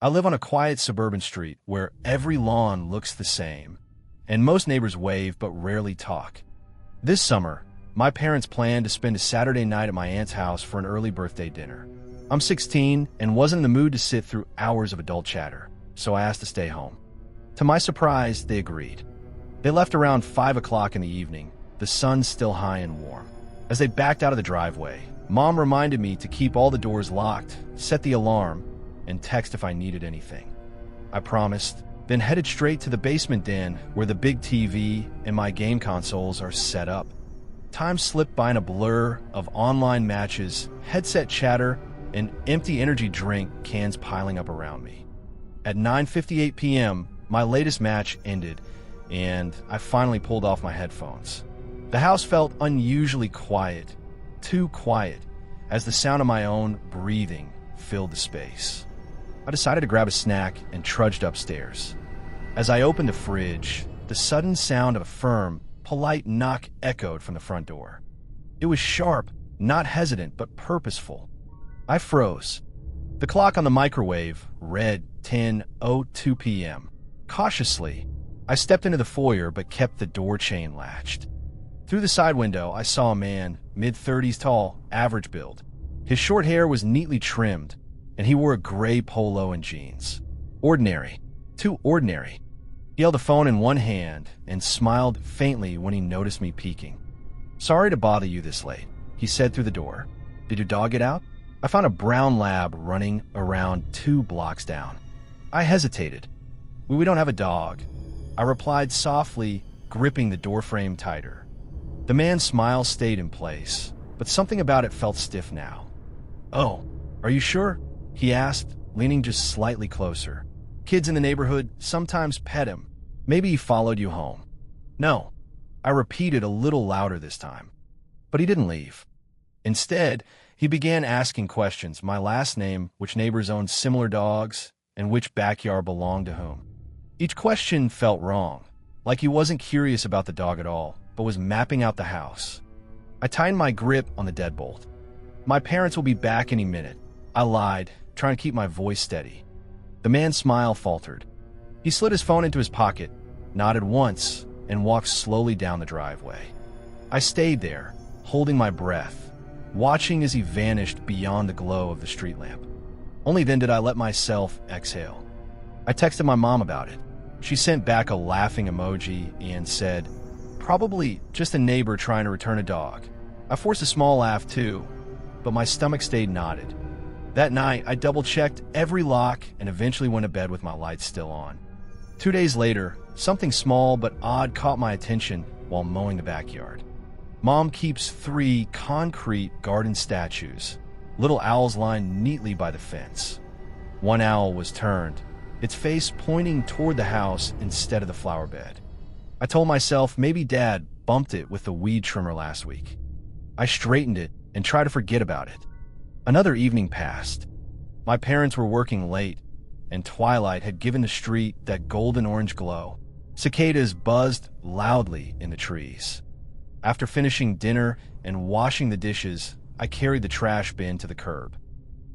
I live on a quiet suburban street where every lawn looks the same, and most neighbors wave but rarely talk. This summer, my parents planned to spend a Saturday night at my aunt's house for an early birthday dinner. I'm 16 and wasn't in the mood to sit through hours of adult chatter, so I asked to stay home. To my surprise, they agreed. They left around 5 o'clock in the evening, the sun still high and warm. As they backed out of the driveway, Mom reminded me to keep all the doors locked, set the alarm, and text if I needed anything. I promised, then headed straight to the basement den where the big TV and my game consoles are set up. Time slipped by in a blur of online matches, headset chatter, and empty energy drink cans piling up around me. At 9:58 p.m., my latest match ended, and I finally pulled off my headphones. The house felt unusually quiet, too quiet, as the sound of my own breathing filled the space. I decided to grab a snack and trudged upstairs. As I opened the fridge, the sudden sound of a firm, polite knock echoed from the front door. It was sharp, not hesitant, but purposeful. I froze. The clock on the microwave read 10:02 p.m. Cautiously, I stepped into the foyer but kept the door chain latched. Through the side window, I saw a man, mid-30s tall, average build. His short hair was neatly trimmed, and he wore a gray polo and jeans. Ordinary. Too ordinary. He held a phone in one hand and smiled faintly when he noticed me peeking. "Sorry to bother you this late," he said through the door. "Did your dog get out?" I found a brown lab running around 2 blocks down. I hesitated. "We don't have a dog," I replied softly, gripping the doorframe tighter. The man's smile stayed in place, but something about it felt stiff now. "Oh, are you sure?" he asked, leaning just slightly closer. "Kids in the neighborhood sometimes pet him. Maybe he followed you home." "No," I repeated a little louder this time. But he didn't leave. Instead, he began asking questions, my last name, which neighbors owned similar dogs, and which backyard belonged to whom. Each question felt wrong, like he wasn't curious about the dog at all, but was mapping out the house. I tightened my grip on the deadbolt. "My parents will be back any minute," I lied, trying to keep my voice steady. The man's smile faltered. He slid his phone into his pocket, nodded once, and walked slowly down the driveway. I stayed there, holding my breath, watching as he vanished beyond the glow of the street lamp. Only then did I let myself exhale. I texted my mom about it. She sent back a laughing emoji and said, "Probably just a neighbor trying to return a dog." I forced a small laugh too, but my stomach stayed knotted. That night, I double-checked every lock and eventually went to bed with my lights still on. 2 days later, something small but odd caught my attention while mowing the backyard. Mom keeps 3 concrete garden statues, little owls lined neatly by the fence. One owl was turned, its face pointing toward the house instead of the flower bed. I told myself maybe Dad bumped it with the weed trimmer last week. I straightened it and tried to forget about it. Another evening passed. My parents were working late, and twilight had given the street that golden-orange glow. Cicadas buzzed loudly in the trees. After finishing dinner and washing the dishes, I carried the trash bin to the curb.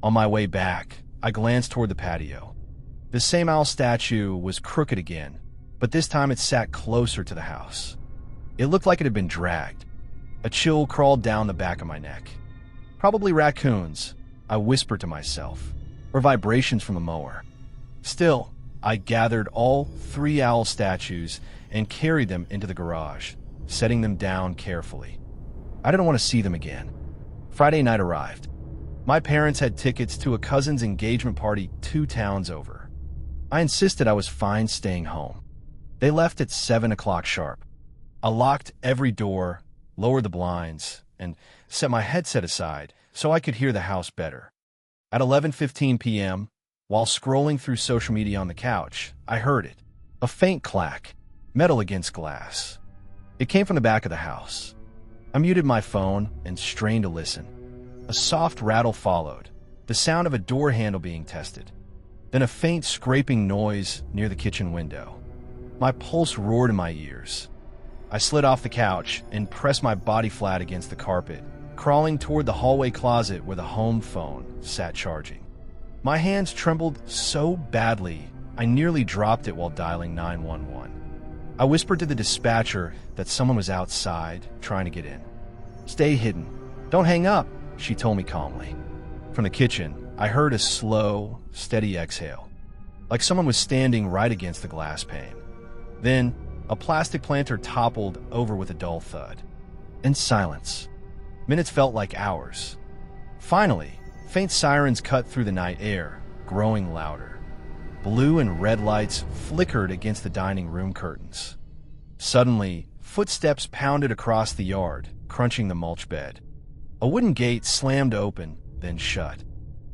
On my way back, I glanced toward the patio. The same owl statue was crooked again, but this time it sat closer to the house. It looked like it had been dragged. A chill crawled down the back of my neck. "Probably raccoons," I whispered to myself, or vibrations from the mower. Still, I gathered all 3 owl statues and carried them into the garage, setting them down carefully. I didn't want to see them again. Friday night arrived. My parents had tickets to a cousin's engagement party 2 towns over. I insisted I was fine staying home. They left at 7 o'clock sharp. I locked every door, lowered the blinds, and set my headset aside so I could hear the house better. At 11:15 p.m., while scrolling through social media on the couch, I heard it. A faint clack, metal against glass. It came from the back of the house. I muted my phone and strained to listen. A soft rattle followed, the sound of a door handle being tested. Then a faint scraping noise near the kitchen window. My pulse roared in my ears. I slid off the couch and pressed my body flat against the carpet, crawling toward the hallway closet where the home phone sat charging. My hands trembled so badly, I nearly dropped it while dialing 911. I whispered to the dispatcher that someone was outside trying to get in. "Stay hidden. Don't hang up," she told me calmly. From the kitchen, I heard a slow, steady exhale, like someone was standing right against the glass pane. Then, a plastic planter toppled over with a dull thud. And silence. Minutes felt like hours. Finally, faint sirens cut through the night air, growing louder. Blue and red lights flickered against the dining room curtains. Suddenly, footsteps pounded across the yard, crunching the mulch bed. A wooden gate slammed open, then shut.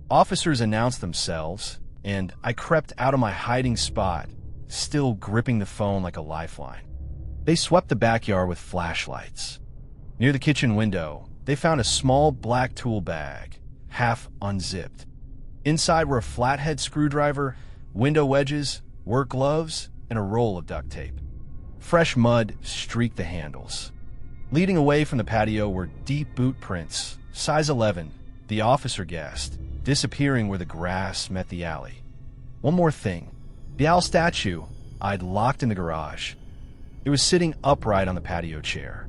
Officers announced themselves, and I crept out of my hiding spot, still gripping the phone like a lifeline. They swept the backyard with flashlights. Near the kitchen window, they found a small black tool bag, half unzipped. Inside were a flathead screwdriver, window wedges, work gloves, and a roll of duct tape. Fresh mud streaked the handles. Leading away from the patio were deep boot prints, size 11, the officer guessed, disappearing where the grass met the alley. One more thing. The owl statue I'd locked in the garage. It was sitting upright on the patio chair.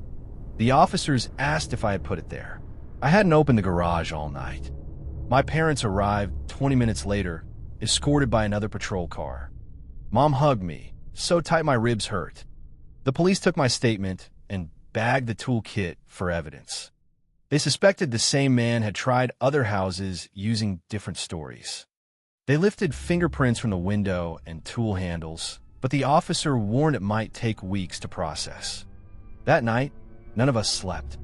The officers asked if I had put it there. I hadn't opened the garage all night. My parents arrived 20 minutes later, escorted by another patrol car. Mom hugged me, so tight my ribs hurt. The police took my statement and bagged the toolkit for evidence. They suspected the same man had tried other houses using different stories. They lifted fingerprints from the window and tool handles, but the officer warned it might take weeks to process. That night, none of us slept.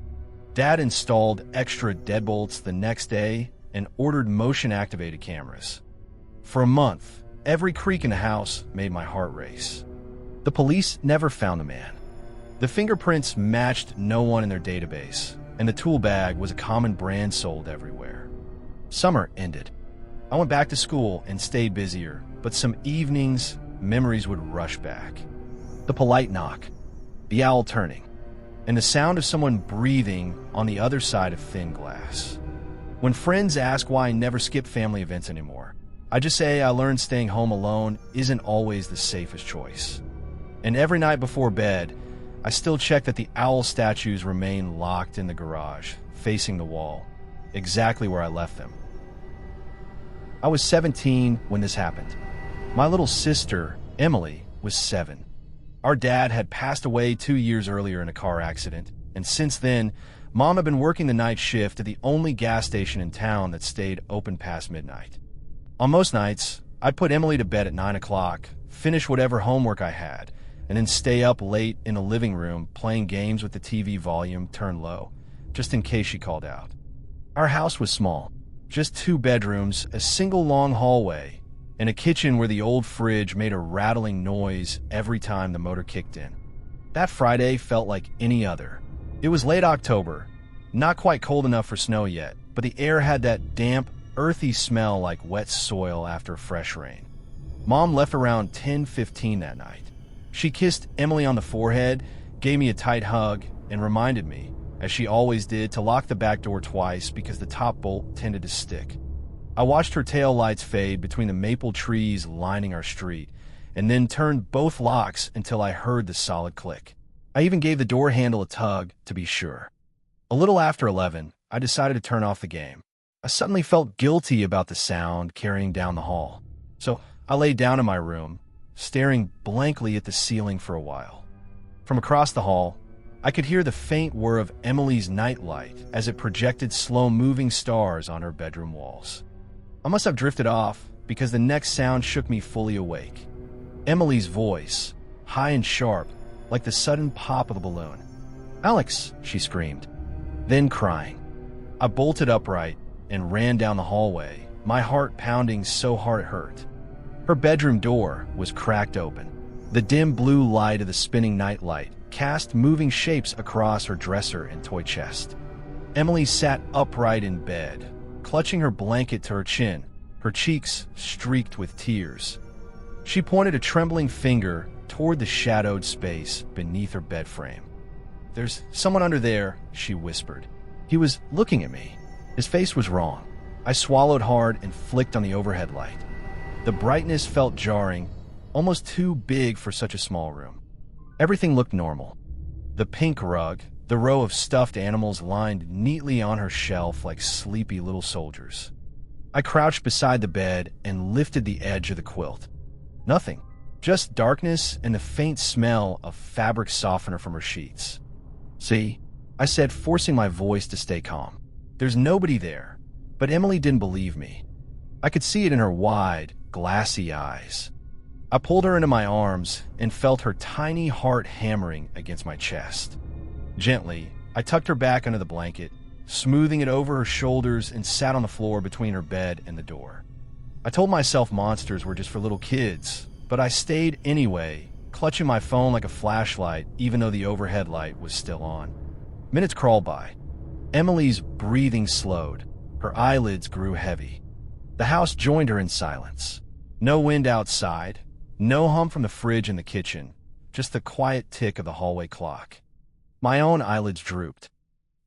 Dad installed extra deadbolts the next day and ordered motion-activated cameras. For a month, every creak in the house made my heart race. The police never found the man. The fingerprints matched no one in their database, and the tool bag was a common brand sold everywhere. Summer ended. I went back to school and stayed busier, but some evenings, memories would rush back. The polite knock, the owl turning, and the sound of someone breathing on the other side of thin glass. When friends ask why I never skip family events anymore, I just say I learned staying home alone isn't always the safest choice. And every night before bed, I still check that the owl statues remain locked in the garage, facing the wall, exactly where I left them. I was 17 when this happened. My little sister, Emily, was 7. Our dad had passed away 2 years earlier in a car accident, and since then, Mom had been working the night shift at the only gas station in town that stayed open past midnight. On most nights, I'd put Emily to bed at 9 o'clock, finish whatever homework I had, and then stay up late in the living room playing games with the TV volume turned low, just in case she called out. Our house was small, just 2 bedrooms, a single long hallway, and a kitchen where the old fridge made a rattling noise every time the motor kicked in. That Friday felt like any other. It was late October, not quite cold enough for snow yet, but the air had that damp, earthy smell like wet soil after fresh rain. Mom left around 10:15 that night. She kissed Emily on the forehead, gave me a tight hug, and reminded me, as she always did, to lock the back door twice because the top bolt tended to stick. I watched her tail lights fade between the maple trees lining our street, and then turned both locks until I heard the solid click. I even gave the door handle a tug to be sure. A little after 11, I decided to turn off the game. I suddenly felt guilty about the sound carrying down the hall, so I lay down in my room, staring blankly at the ceiling for a while. From across the hall, I could hear the faint whir of Emily's nightlight as it projected slow-moving stars on her bedroom walls. I must have drifted off because the next sound shook me fully awake. Emily's voice, high and sharp, like the sudden pop of a balloon. "Alex," she screamed, then crying. I bolted upright and ran down the hallway, my heart pounding so hard it hurt. Her bedroom door was cracked open. The dim blue light of the spinning nightlight cast moving shapes across her dresser and toy chest. Emily sat upright in bed, clutching her blanket to her chin, her cheeks streaked with tears. She pointed a trembling finger toward the shadowed space beneath her bed frame. "There's someone under there," she whispered. He was looking at me. His face was wrong. I swallowed hard and flicked on the overhead light. The brightness felt jarring, almost too big for such a small room. Everything looked normal. The pink rug, the row of stuffed animals lined neatly on her shelf like sleepy little soldiers. I crouched beside the bed and lifted the edge of the quilt. Nothing. Just darkness and the faint smell of fabric softener from her sheets. "See," I said, forcing my voice to stay calm. "There's nobody there." But Emily didn't believe me. I could see it in her wide, glassy eyes. I pulled her into my arms and felt her tiny heart hammering against my chest. Gently, I tucked her back under the blanket, smoothing it over her shoulders, and sat on the floor between her bed and the door. I told myself monsters were just for little kids, but I stayed anyway, clutching my phone like a flashlight even though the overhead light was still on. Minutes crawled by. Emily's breathing slowed. Her eyelids grew heavy. The house joined her in silence. No wind outside, no hum from the fridge in the kitchen, just the quiet tick of the hallway clock. My own eyelids drooped.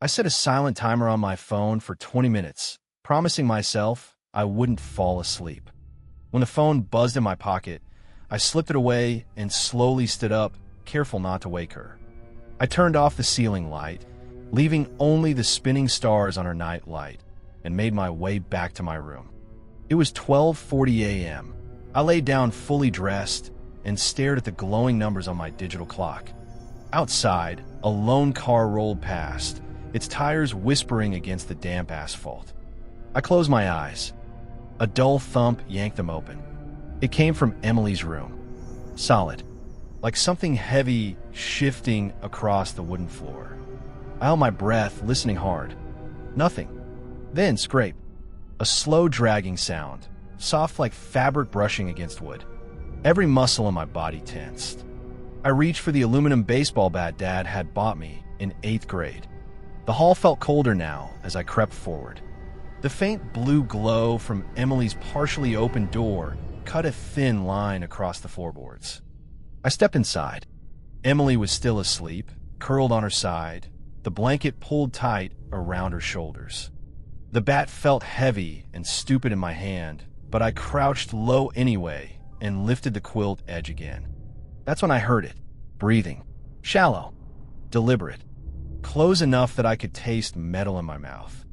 I set a silent timer on my phone for 20 minutes, promising myself I wouldn't fall asleep. When the phone buzzed in my pocket, I slipped it away and slowly stood up, careful not to wake her. I turned off the ceiling light, leaving only the spinning stars on her night light, and made my way back to my room. It was 12:40 a.m. I lay down fully dressed and stared at the glowing numbers on my digital clock. Outside, a lone car rolled past, its tires whispering against the damp asphalt. I closed my eyes. A dull thump yanked them open. It came from Emily's room. Solid, like something heavy shifting across the wooden floor. I held my breath, listening hard. Nothing. Then scrape. A slow dragging sound, soft like fabric brushing against wood. Every muscle in my body tensed. I reached for the aluminum baseball bat Dad had bought me in 8th grade. The hall felt colder now as I crept forward. The faint blue glow from Emily's partially open door cut a thin line across the floorboards. I stepped inside. Emily was still asleep, curled on her side, the blanket pulled tight around her shoulders. The bat felt heavy and stupid in my hand, but I crouched low anyway and lifted the quilt edge again. That's when I heard it, breathing, shallow, deliberate, close enough that I could taste metal in my mouth.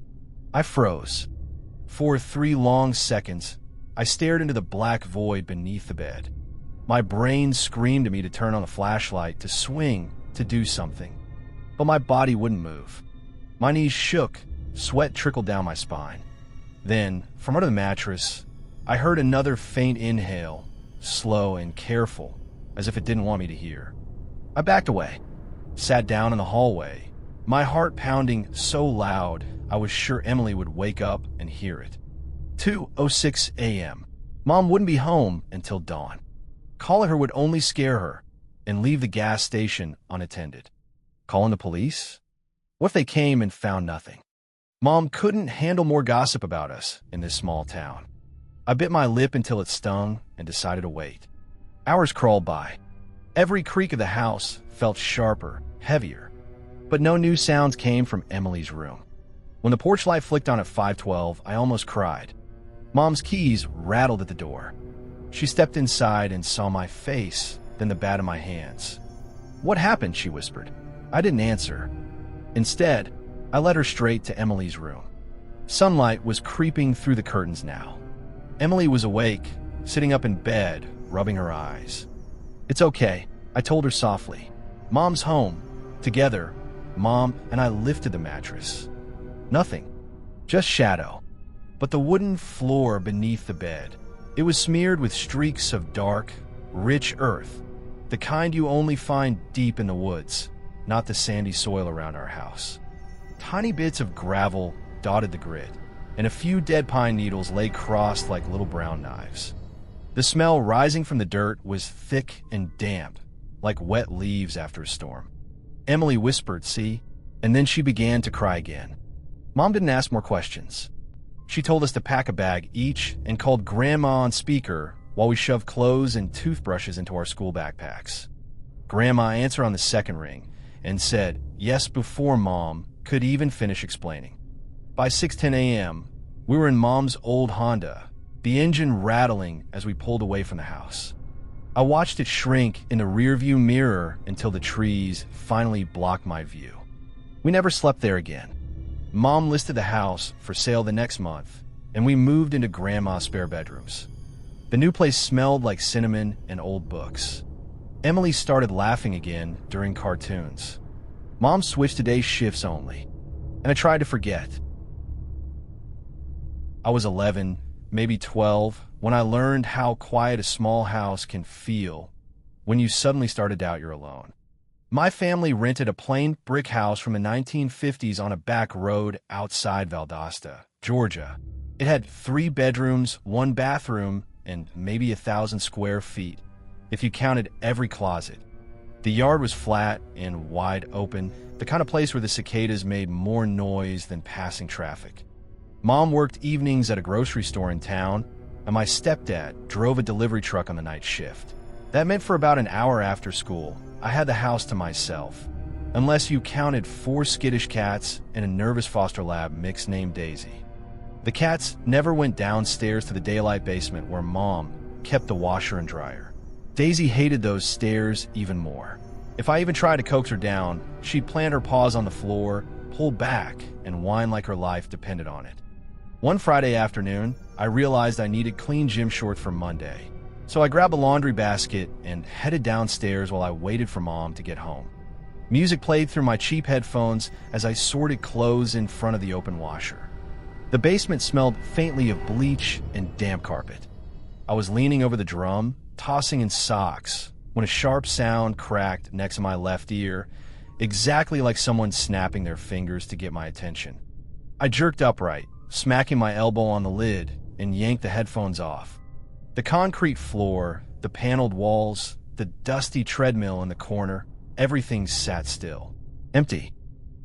I froze. For 3 long seconds, I stared into the black void beneath the bed. My brain screamed at me to turn on the flashlight, to swing, to do something. But my body wouldn't move. My knees shook, sweat trickled down my spine. Then, from under the mattress, I heard another faint inhale, slow and careful, as if it didn't want me to hear. I backed away, sat down in the hallway, my heart pounding so loud I was sure Emily would wake up and hear it. 2:06 a.m. Mom wouldn't be home until dawn. Calling her would only scare her and leave the gas station unattended. Calling the police? What if they came and found nothing? Mom couldn't handle more gossip about us in this small town. I bit my lip until it stung and decided to wait. Hours crawled by. Every creak of the house felt sharper, heavier. But no new sounds came from Emily's room. When the porch light flicked on at 5:12, I almost cried. Mom's keys rattled at the door. She stepped inside and saw my face, then the bat in my hands. "What happened?" she whispered. I didn't answer. Instead, I led her straight to Emily's room. Sunlight was creeping through the curtains now. Emily was awake, sitting up in bed, rubbing her eyes. "It's okay," I told her softly. "Mom's home." Together, Mom and I lifted the mattress. Nothing. Just shadow. But the wooden floor beneath the bed, it was smeared with streaks of dark, rich earth, the kind you only find deep in the woods, not the sandy soil around our house. Tiny bits of gravel dotted the grid, and a few dead pine needles lay crossed like little brown knives. The smell rising from the dirt was thick and damp, like wet leaves after a storm. Emily whispered, "See?" And then she began to cry again. Mom didn't ask more questions. She told us to pack a bag each and called Grandma on speaker while we shoved clothes and toothbrushes into our school backpacks. Grandma answered on the second ring and said yes before Mom could even finish explaining. By 6:10 a.m., We were in Mom's old Honda, the engine rattling as we pulled away from the house. I watched it shrink in the rearview mirror until the trees finally blocked my view. We never slept there again. Mom listed the house for sale the next month, and we moved into Grandma's spare bedrooms. The new place smelled like cinnamon and old books. Emily started laughing again during cartoons. Mom switched to day shifts only, and I tried to forget. I was 11, maybe 12, when I learned how quiet a small house can feel when you suddenly start to doubt you're alone. My family rented a plain brick house from the 1950s on a back road outside Valdosta, Georgia. It had 3 bedrooms, 1 bathroom, and maybe 1,000 square feet, if you counted every closet. The yard was flat and wide open, the kind of place where the cicadas made more noise than passing traffic. Mom worked evenings at a grocery store in town, and my stepdad drove a delivery truck on the night shift. That meant for about an hour after school, I had the house to myself, unless you counted 4 skittish cats and a nervous foster lab mix named Daisy. The cats never went downstairs to the daylight basement where Mom kept the washer and dryer. Daisy hated those stairs even more. If I even tried to coax her down, she'd plant her paws on the floor, pull back, and whine like her life depended on it. One Friday afternoon, I realized I needed clean gym shorts for Monday, so I grabbed a laundry basket and headed downstairs while I waited for Mom to get home. Music played through my cheap headphones as I sorted clothes in front of the open washer. The basement smelled faintly of bleach and damp carpet. I was leaning over the drum, tossing in socks, when a sharp sound cracked next to my left ear, exactly like someone snapping their fingers to get my attention. I jerked upright, smacking my elbow on the lid, and yanked the headphones off. The concrete floor, the paneled walls, the dusty treadmill in the corner, everything sat still. Empty.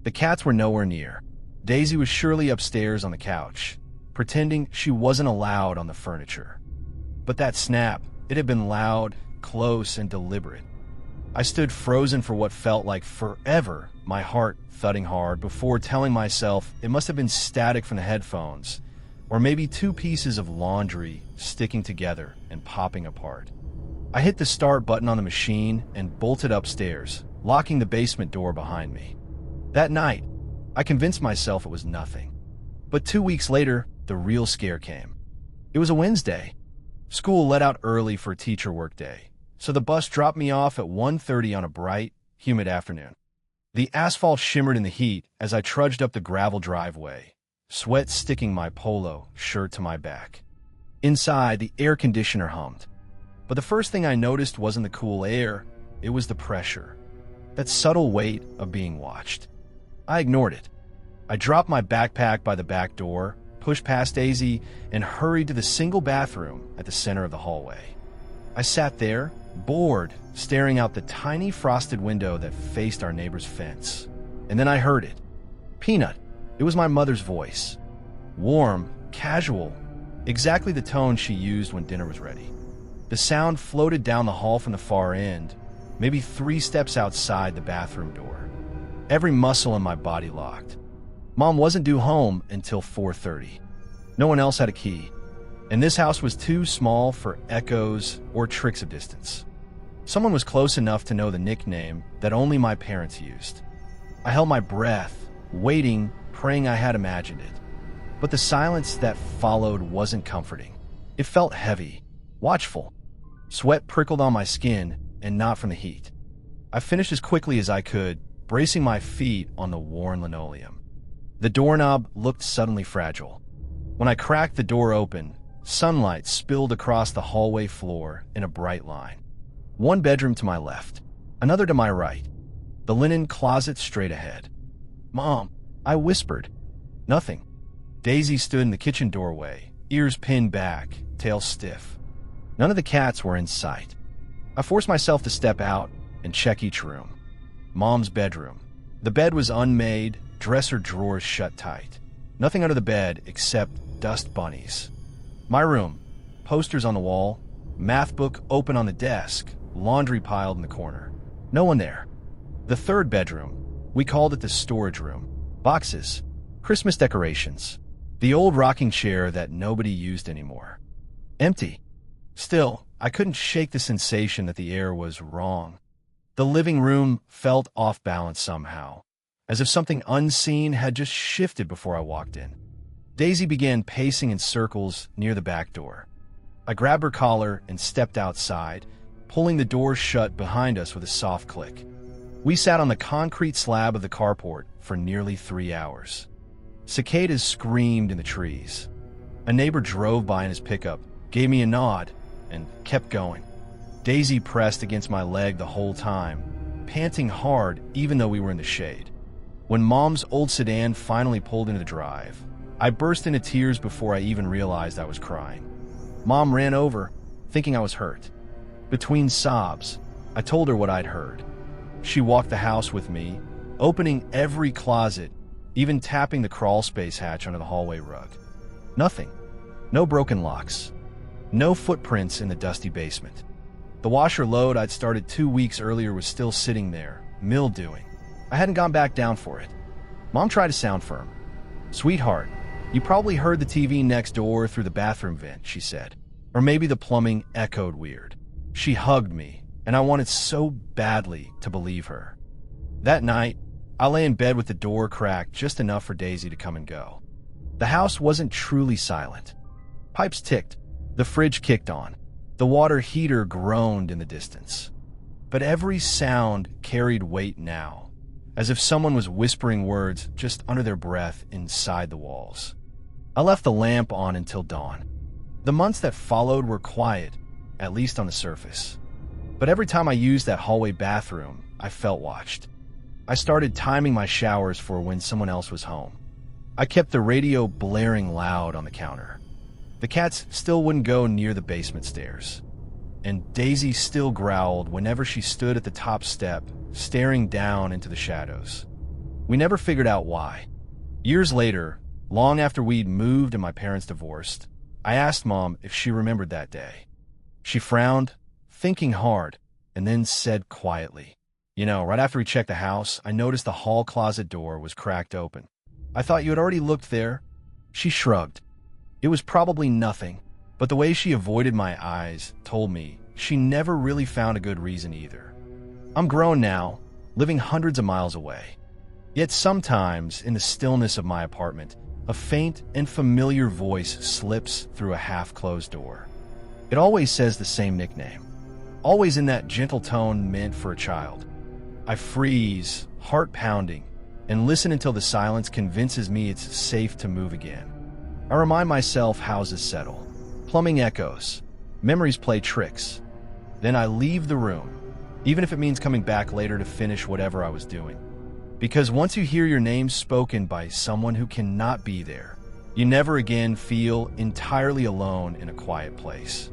The cats were nowhere near. Daisy was surely upstairs on the couch, pretending she wasn't allowed on the furniture. But that snap, it had been loud, close, and deliberate. I stood frozen for what felt like forever, my heart thudding hard, before telling myself it must have been static from the headphones, or maybe 2 pieces of laundry sticking together and popping apart. I hit the start button on the machine and bolted upstairs, locking the basement door behind me. That night, I convinced myself it was nothing. But 2 weeks later, the real scare came. It was a Wednesday. School let out early for teacher workday, so the bus dropped me off at 1:30 on a bright, humid afternoon. The asphalt shimmered in the heat as I trudged up the gravel driveway, sweat sticking my polo shirt to my back. Inside, the air conditioner hummed. But the first thing I noticed wasn't the cool air, it was the pressure. That subtle weight of being watched. I ignored it. I dropped my backpack by the back door, pushed past Daisy, and hurried to the single bathroom at the center of the hallway. I sat there, bored, staring out the tiny frosted window that faced our neighbor's fence. And then I heard it. Peanut. It was my mother's voice. Warm, casual, exactly the tone she used when dinner was ready. The sound floated down the hall from the far end, maybe 3 steps outside the bathroom door. Every muscle in my body locked. Mom wasn't due home until 4:30. No one else had a key, and this house was too small for echoes or tricks of distance. Someone was close enough to know the nickname that only my parents used. I held my breath, waiting, praying I had imagined it. But the silence that followed wasn't comforting. It felt heavy, watchful. Sweat prickled on my skin, and not from the heat. I finished as quickly as I could, bracing my feet on the worn linoleum. The doorknob looked suddenly fragile. When I cracked the door open, sunlight spilled across the hallway floor in a bright line. 1 bedroom to my left, another to my right, the linen closet straight ahead. "Mom," I whispered. Nothing. Daisy stood in the kitchen doorway, ears pinned back, tail stiff. None of the cats were in sight. I forced myself to step out and check each room. Mom's bedroom. The bed was unmade, dresser drawers shut tight. Nothing under the bed except dust bunnies. My room. Posters on the wall, math book open on the desk, laundry piled in the corner. No one there. The 3rd bedroom. We called it the storage room. Boxes. Christmas decorations. The old rocking chair that nobody used anymore. Empty. Still, I couldn't shake the sensation that the air was wrong. The living room felt off balance somehow, as if something unseen had just shifted before I walked in. Daisy began pacing in circles near the back door. I grabbed her collar and stepped outside, pulling the door shut behind us with a soft click. We sat on the concrete slab of the carport for nearly 3 hours. Cicadas screamed in the trees. A neighbor drove by in his pickup, gave me a nod, and kept going. Daisy pressed against my leg the whole time, panting hard even though we were in the shade. When Mom's old sedan finally pulled into the drive, I burst into tears before I even realized I was crying. Mom ran over, thinking I was hurt. Between sobs, I told her what I'd heard. She walked the house with me, opening every closet, even tapping the crawl space hatch under the hallway rug. Nothing. No broken locks. No footprints in the dusty basement. The washer load I'd started 2 weeks earlier was still sitting there, mildewing. I hadn't gone back down for it. Mom tried to sound firm. "Sweetheart, you probably heard the TV next door through the bathroom vent," she said. Or maybe the plumbing echoed weird. She hugged me, and I wanted so badly to believe her. That night, I lay in bed with the door cracked just enough for Daisy to come and go. The house wasn't truly silent. Pipes ticked, the fridge kicked on, the water heater groaned in the distance. But every sound carried weight now, as if someone was whispering words just under their breath inside the walls. I left the lamp on until dawn. The months that followed were quiet, at least on the surface. But every time I used that hallway bathroom, I felt watched. I started timing my showers for when someone else was home. I kept the radio blaring loud on the counter. The cats still wouldn't go near the basement stairs. And Daisy still growled whenever she stood at the top step, staring down into the shadows. We never figured out why. Years later, long after we'd moved and my parents divorced, I asked Mom if she remembered that day. She frowned, thinking hard, and then said quietly, "You know, right after we checked the house, I noticed the hall closet door was cracked open. I thought you had already looked there." She shrugged. It was probably nothing, but the way she avoided my eyes told me she never really found a good reason either. I'm grown now, living hundreds of miles away. Yet sometimes, in the stillness of my apartment, a faint and familiar voice slips through a half-closed door. It always says the same nickname, always in that gentle tone meant for a child. I freeze, heart pounding, and listen until the silence convinces me it's safe to move again. I remind myself houses settle, plumbing echoes, memories play tricks. Then I leave the room, even if it means coming back later to finish whatever I was doing. Because once you hear your name spoken by someone who cannot be there, you never again feel entirely alone in a quiet place.